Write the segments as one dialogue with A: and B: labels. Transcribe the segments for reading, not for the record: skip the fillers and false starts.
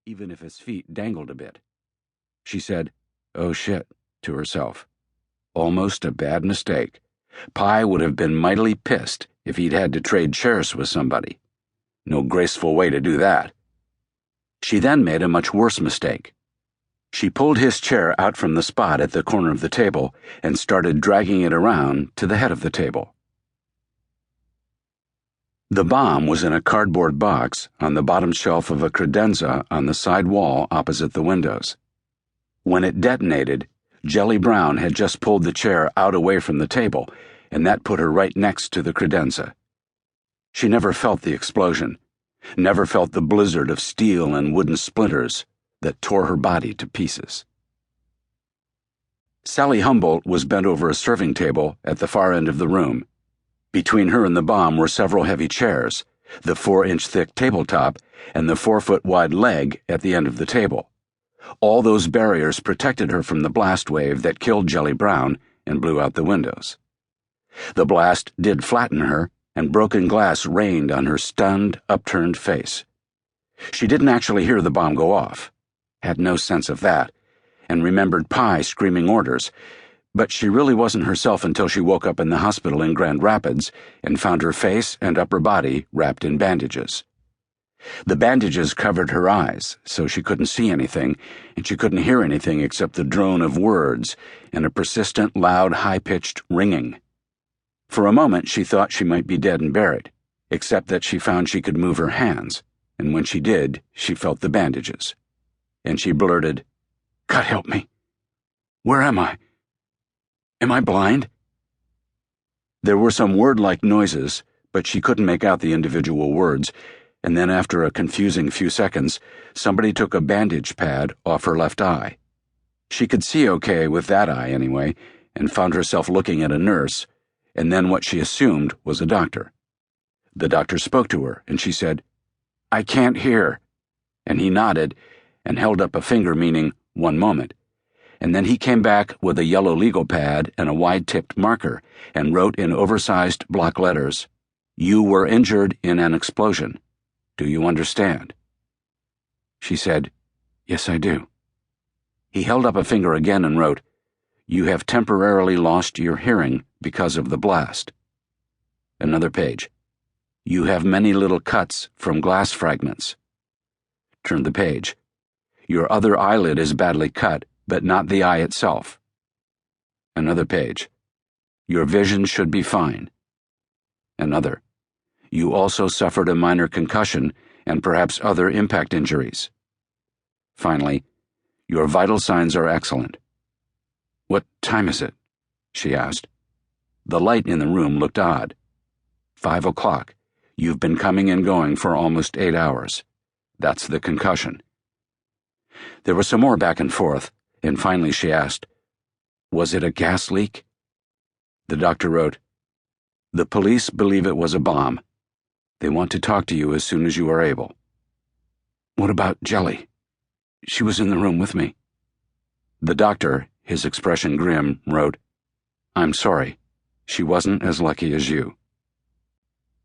A: even if his feet dangled a bit. She said, "Oh shit," to herself. Almost a bad mistake. Pye would have been mightily pissed if he'd had to trade chairs with somebody. No graceful way to do that. She then made a much worse mistake. She pulled his chair out from the spot at the corner of the table and started dragging it around to the head of the table. The bomb was in a cardboard box on the bottom shelf of a credenza on the side wall opposite the windows. When it detonated, Jelly Brown had just pulled the chair out away from the table, and that put her right next to the credenza. She never felt the explosion, never felt the blizzard of steel and wooden splinters that tore her body to pieces. Sally Humboldt was bent over a serving table at the far end of the room. Between her and the bomb were several heavy chairs, the 4-inch-thick tabletop, and the 4-foot-wide leg at the end of the table. All those barriers protected her from the blast wave that killed Jelly Brown and blew out the windows. The blast did flatten her, and broken glass rained on her stunned, upturned face. She didn't actually hear the bomb go off, had no sense of that, and remembered Pye screaming orders, but she really wasn't herself until she woke up in the hospital in Grand Rapids and found her face and upper body wrapped in bandages. The bandages covered her eyes, so she couldn't see anything, and she couldn't hear anything except the drone of words and a persistent, loud, high-pitched ringing. For a moment she thought she might be dead and buried, except that she found she could move her hands, and when she did, she felt the bandages. And she blurted, "God help me. Where am I? Am I blind?" There were some word-like noises, but she couldn't make out the individual words, and then after a confusing few seconds, somebody took a bandage pad off her left eye. She could see okay with that eye anyway, and found herself looking at a nurse, and then what she assumed was a doctor. The doctor spoke to her, and she said, "I can't hear," and he nodded and held up a finger meaning, "1 moment." And then he came back with a yellow legal pad and a wide-tipped marker and wrote in oversized block letters, "You were injured in an explosion. Do you understand?" She said, "Yes, I do." He held up a finger again and wrote, "You have temporarily lost your hearing because of the blast." Another page. "You have many little cuts from glass fragments." Turn the page. "Your other eyelid is badly cut, but not the eye itself." Another page. "Your vision should be fine." Another. "You also suffered a minor concussion and perhaps other impact injuries." Finally, "Your vital signs are excellent." "What time is it?" she asked. The light in the room looked odd. 5 o'clock. You've been coming and going for almost 8 hours. That's the concussion. There was some more back and forth, and finally she asked, "Was it a gas leak?" The doctor wrote, "The police believe it was a bomb. They want to talk to you as soon as you are able." "What about Jelly? She was in the room with me." The doctor, his expression grim, wrote, "I'm sorry. She wasn't as lucky as you."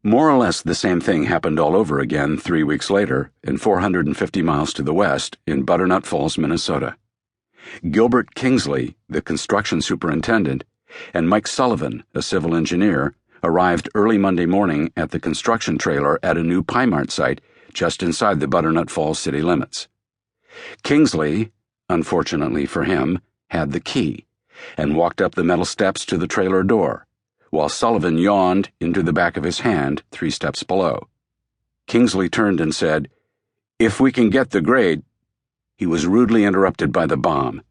A: More or less the same thing happened all over again 3 weeks later, and 450 miles to the west, in Butternut Falls, Minnesota. Gilbert Kingsley, the construction superintendent, and Mike Sullivan, a civil engineer, arrived early Monday morning at the construction trailer at a new PyeMart site just inside the Butternut Falls city limits. Kingsley, unfortunately for him, had the key, and walked up the metal steps to the trailer door, while Sullivan yawned into the back of his hand 3 steps below. Kingsley turned and said, "If we can get the grade—" He was rudely interrupted by the bomb.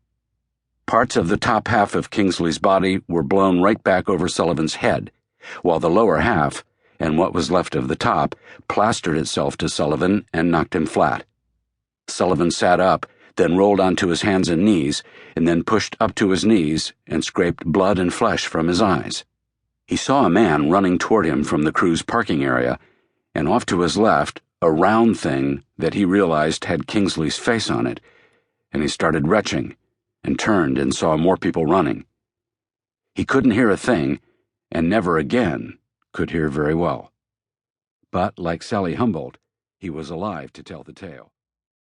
A: Parts of the top half of Kingsley's body were blown right back over Sullivan's head, while the lower half, and what was left of the top, plastered itself to Sullivan and knocked him flat. Sullivan sat up, then rolled onto his hands and knees, and then pushed up to his knees and scraped blood and flesh from his eyes. He saw a man running toward him from the crew's parking area, and off to his left, a round thing that he realized had Kingsley's face on it, and he started retching, and turned and saw more people running. He couldn't hear a thing, and never again could hear very well. But, like Sally Humboldt, he was alive to tell the tale.